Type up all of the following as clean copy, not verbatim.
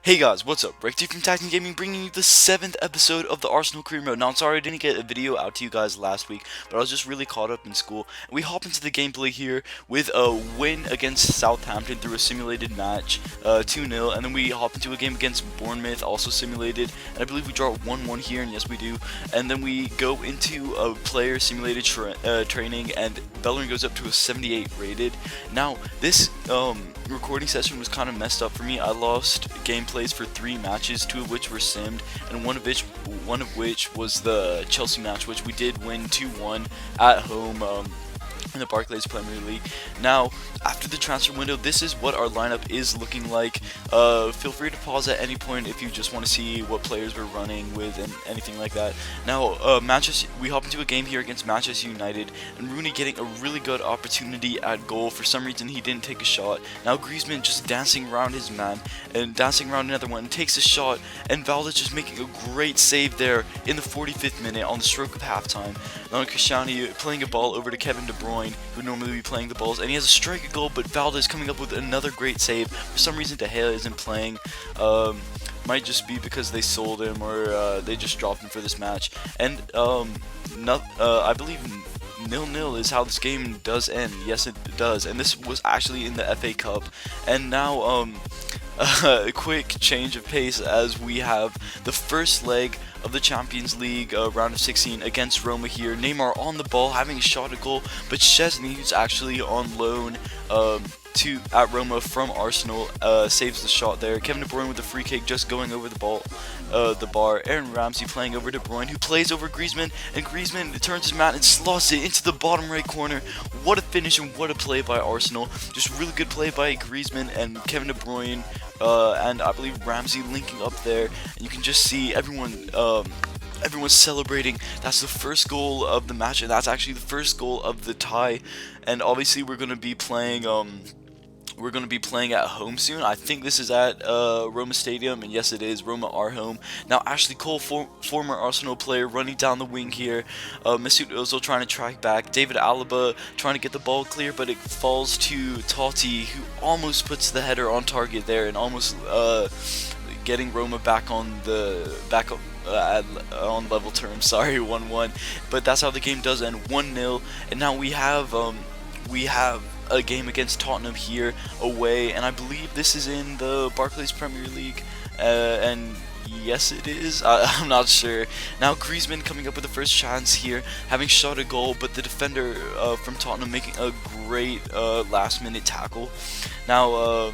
Hey guys, what's up? Rick from Titan Gaming bringing you the 7th episode of the Arsenal Career Mode. Now, I'm sorry I didn't get a video out to you guys last week, but I was just really caught up in school. And we hop into the gameplay here with a win against Southampton through a simulated match, 2-0, and then we hop into a game against Bournemouth, also simulated, and I believe we draw 1-1 here, and yes we do. And then we go into a player simulated training, and Bellerin goes up to a 78 rated. Now, this recording session was kind of messed up for me. I lost gameplays for 3 matches, 2 of which were simmed, and one of which was the Chelsea match, which we did win 2-1 at home in the Barclays Premier League. Now, after the transfer window, this is what our lineup is looking like. Feel free to pause at any point if you just want to see what players we're running with and anything like that. Now, we hop into a game here against Manchester United, and Rooney getting a really good opportunity at goal. For some reason, he didn't take a shot. Now, Griezmann just dancing around his man and dancing around another one, takes a shot, and Valdez just making a great save there in the 45th minute on the stroke of halftime. Now, Cristiano playing a ball over to Kevin De Bruyne, who would normally be playing the balls, and he has a strike goal, but Valdez coming up with another great save. For some reason, De Gea isn't playing. Might just be because they sold him or they just dropped him for this match. And I believe 0-0 is how this game does end. Yes, it does. And this was actually in the FA Cup. And now, a quick change of pace as we have the first leg of the Champions League round of 16 against Roma here. Neymar on the ball, having a shot at goal, but Szczesny, who's actually on loan at Roma from Arsenal, saves the shot there. Kevin De Bruyne with a free kick, just going over the bar. Aaron Ramsey playing over De Bruyne, who plays over Griezmann, and Griezmann turns his mat and slots it into the bottom right corner. What a finish and what a play by Arsenal. Just really good play by Griezmann and Kevin De Bruyne, and I believe Ramsey linking up there, and you can just see everyone's celebrating. That's the first goal of the match, and that's actually the first goal of the tie. And obviously we're going to be playing at home soon. I think this is at Roma Stadium, and yes it is. Roma are home. Now Ashley Cole, former Arsenal player, running down the wing here. Mesut Ozil trying to track back. David Alaba trying to get the ball clear, but it falls to Totti, who almost puts the header on target there, and almost getting Roma back on on level terms. Sorry, 1-1. But that's how the game does end, 1-0. And now we have a game against Tottenham here away, and I believe this is in the Barclays Premier League, and yes it is. I'm not sure. Now Griezmann coming up with the first chance here, having shot a goal, but the defender from Tottenham making a great last minute tackle. Now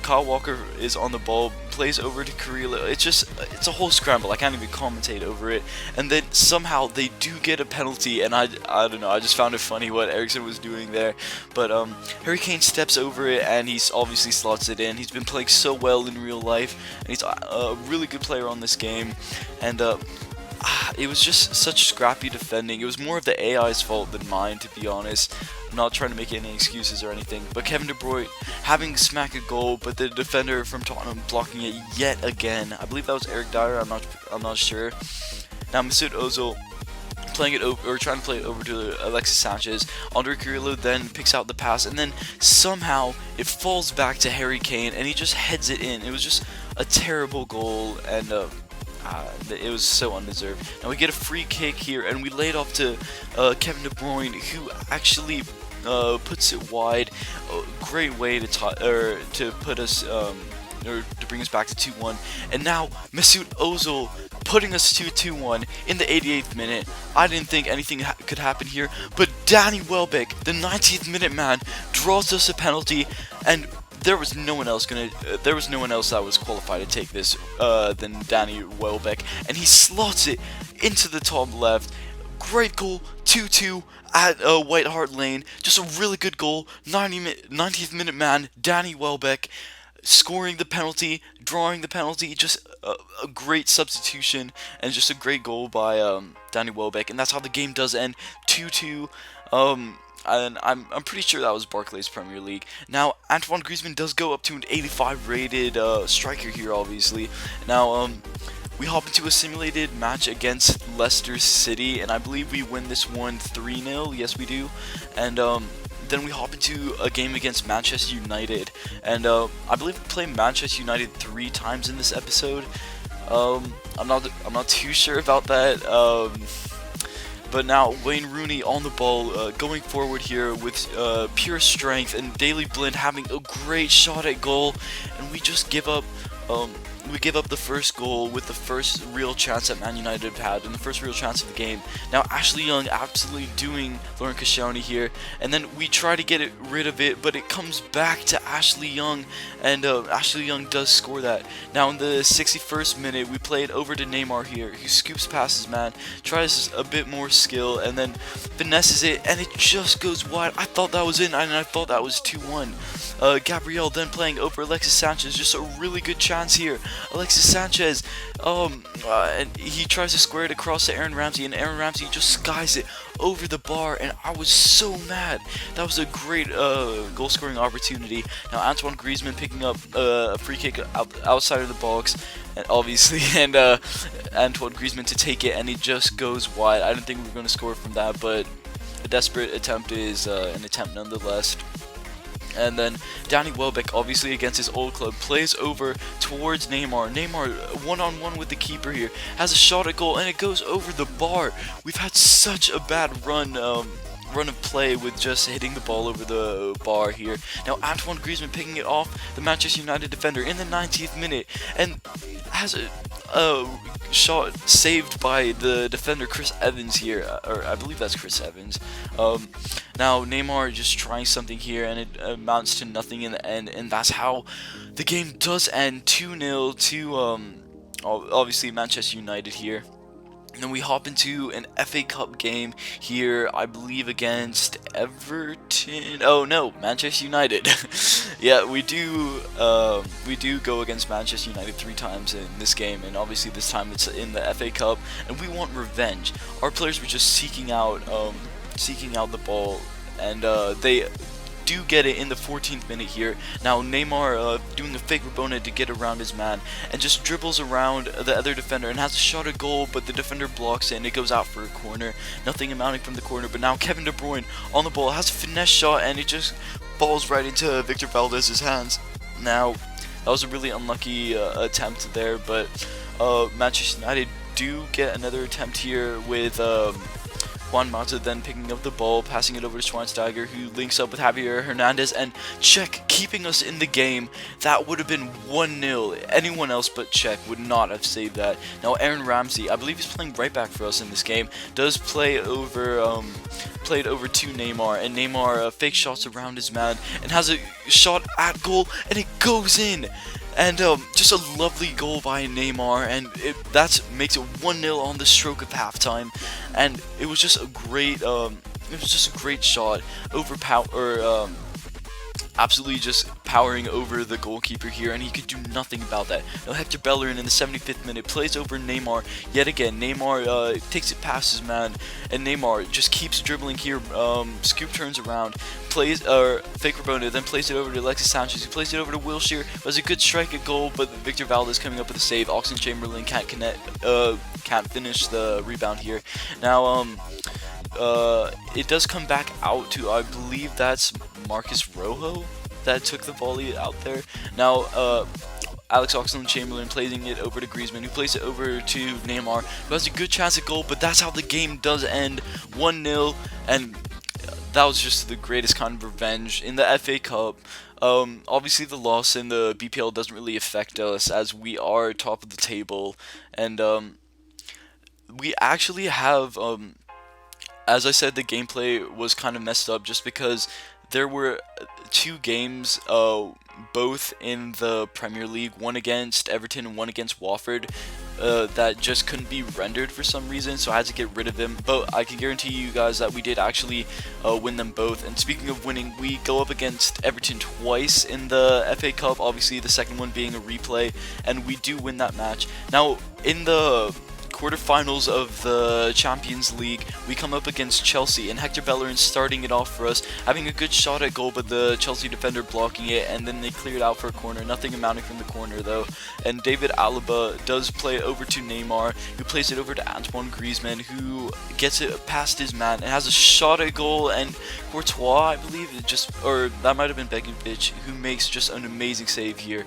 Kyle Walker is on the ball, plays over to Carrillo. It's a whole scramble. I can't even commentate over it. And then somehow they do get a penalty, and I don't know. I just found it funny what Eriksen was doing there. But Harry Kane steps over it, and he's obviously slots it in. He's been playing so well in real life, and he's a really good player on this game. And it was just such scrappy defending. It was more of the AI's fault than mine, to be honest. I'm not trying to make any excuses or anything, but Kevin De Bruyne having smack a goal, but the defender from Tottenham blocking it yet again. I believe that was Eric Dyer. I'm not sure. Now Mesut Ozil playing it over, or trying to play it over to Alexis Sanchez. Andre Carrillo then picks out the pass, and then somehow it falls back to Harry Kane, and he just heads it in. It was just a terrible goal, and it was so undeserved. Now we get a free kick here, and we lay it off to Kevin De Bruyne, who actually puts it wide. Great way to put us or to bring us back to 2-1. And now Mesut Ozil putting us to 2-1 in the 88th minute. I didn't think anything could happen here, but Danny Welbeck, the 90th minute man, draws us a penalty, and there was no one else that was qualified to take this than Danny Welbeck, and he slots it into the top left. Great goal, 2-2 at White Hart Lane. Just a really good goal. 90th minute man, Danny Welbeck, scoring the penalty, drawing the penalty. Just a great substitution, and just a great goal by Danny Welbeck. And that's how the game does end, 2-2. And I'm pretty sure that was Barclays Premier League. Now Antoine Griezmann does go up to an 85 rated striker here, obviously. Now we hop into a simulated match against Leicester City, and I believe we win this one 3-0. Yes, we do. And then we hop into a game against Manchester United, and I believe we played Manchester United 3 times in this episode. I'm not too sure about that. But now Wayne Rooney on the ball, going forward here with pure strength, and Daley Blind having a great shot at goal, and we just give up. We give up the first goal with the first real chance that Man United have had, and the first real chance of the game. Now Ashley Young absolutely doing Lauren Koscielny here, and then we try to get rid of it, but it comes back to Ashley Young, and Ashley Young does score that. Now in the 61st minute, we play it over to Neymar here, who scoops past his man, tries a bit more skill, and then finesses it, and it just goes wide. I thought that was in, and I thought that was 2-1. Gabriel then playing over Alexis Sanchez, just a really good chance here. Alexis Sanchez, and he tries to square it across to Aaron Ramsey, and Aaron Ramsey just skies it over the bar, and I was so mad. That was a great goal scoring opportunity. Now Antoine Griezmann picking up a free kick outside of the box, and obviously, and Antoine Griezmann to take it, and it just goes wide. I didn't think we were going to score from that, but a desperate attempt is an attempt nonetheless. And then Danny Welbeck, obviously against his old club, plays over towards Neymar. Neymar one-on-one with the keeper here, has a shot at goal, and it goes over the bar. We've had such a bad run of play with just hitting the ball over the bar here. Now Antoine Griezmann picking it off the Manchester United defender in the 90th minute, and has a shot saved by the defender Chris Evans here, or I believe that's Chris Evans. Now Neymar just trying something here, and it amounts to nothing in the end, and that's how the game does end. 2-0 to obviously Manchester United here. And then we hop into an FA Cup game here, I believe against Everton. Oh no, Manchester United. Yeah, we do go against Manchester United 3 times in this game, and obviously this time it's in the FA Cup, and we want revenge. Our players were just seeking out the ball, and they do get it in the 14th minute here. Now Neymar doing a fake Rabona to get around his man, and just dribbles around the other defender and has a shot at goal, but the defender blocks it, and it goes out for a corner. Nothing amounting from the corner, but now Kevin De Bruyne on the ball has a finesse shot, and it just falls right into Victor Valdez's hands. Now that was a really unlucky attempt there, but Manchester United do get another attempt here with Juan Mata then picking up the ball, passing it over to Schweinsteiger, who links up with Javier Hernandez, and Cech keeping us in the game. That would have been 1-0. Anyone else but Cech would not have saved that. Now Aaron Ramsey, I believe he's playing right back for us in this game, does play over played over to Neymar, and Neymar fake shots around his man and has a shot at goal, and it goes in. And just a lovely goal by Neymar, and that makes it 1-0 on the stroke of halftime. And it was just a great, shot, absolutely just powering over the goalkeeper here, and he could do nothing about that. Now Hector Bellerin in the 75th minute plays over Neymar yet again. Neymar takes it past his man, and Neymar just keeps dribbling here. Scoop turns around, plays fake Rabona, then plays it over to Alexis Sanchez, who plays it over to Wilshere. It was a good strike at goal, but Victor Valdez coming up with a save. Oxlade-Chamberlain can't finish the rebound here. Now it does come back out to, I believe that's Marcus Rojo that took the volley out there. Now Alex Oxlade-Chamberlain playing it over to Griezmann, who plays it over to Neymar, who has a good chance at goal, but that's how the game does end, 1-0, and that was just the greatest kind of revenge in the FA Cup. Obviously the loss in the BPL doesn't really affect us, as we are top of the table, and we actually have, as I said, the gameplay was kind of messed up just because there were 2 games, both in the Premier League, one against Everton and one against Watford, that just couldn't be rendered for some reason, so I had to get rid of them. But I can guarantee you guys that we did actually win them both. And speaking of winning, we go up against Everton twice in the FA Cup, obviously the second one being a replay, and we do win that match. Now in the quarterfinals of the Champions League, we come up against Chelsea, and Hector Bellerin starting it off for us, having a good shot at goal, but the Chelsea defender blocking it, and then they clear it out for a corner. Nothing amounting from the corner though. And David Alaba does play it over to Neymar, who plays it over to Antoine Griezmann, who gets it past his man and has a shot at goal, and Courtois, I believe, or that might have been Begovic, who makes just an amazing save here.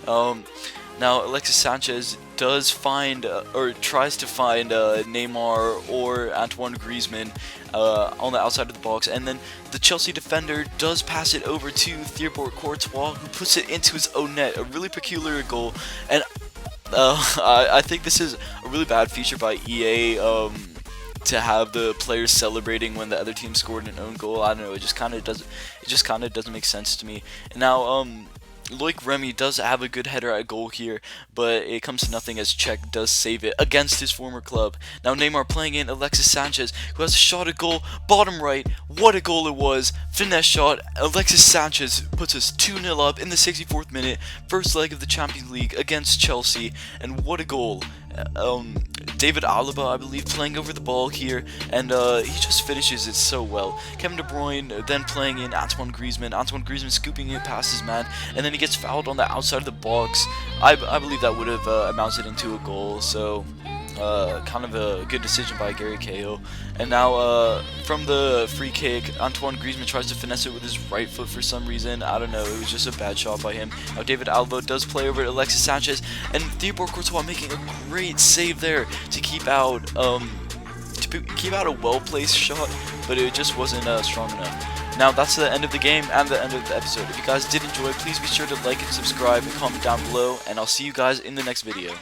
Now Alexis Sanchez does find or tries to find Neymar or Antoine Griezmann on the outside of the box, and then the Chelsea defender does pass it over to Thibaut Courtois, who puts it into his own net. A really peculiar goal, and I think this is a really bad feature by EA. To have the players celebrating when the other team scored an own goal. I don't know, it just kind of doesn't make sense to me. And now Loic Remy does have a good header at goal here, but it comes to nothing as Cech does save it against his former club. Now Neymar playing in Alexis Sanchez, who has a shot at goal, bottom right. What a goal it was. Finesse shot. Alexis Sanchez puts us 2-0 up in the 64th minute, first leg of the Champions League against Chelsea, and what a goal. David Alaba, I believe, playing over the ball here, and he just finishes it so well. Kevin De Bruyne then playing in Antoine Griezmann scooping it past his man, and then he gets fouled on the outside of the box. I believe that would have amounted into a goal, so kind of a good decision by Gary Cahill. And now from the free kick, Antoine Griezmann tries to finesse it with his right foot for some reason. I don't know, it was just a bad shot by him. Now David Alaba does play over to Alexis Sanchez, and Thibaut Courtois making a great save there to keep out a well-placed shot, but it just wasn't strong enough. Now that's the end of the game and the end of the episode. If you guys did enjoy, please be sure to like and subscribe and comment down below, and I'll see you guys in the next video.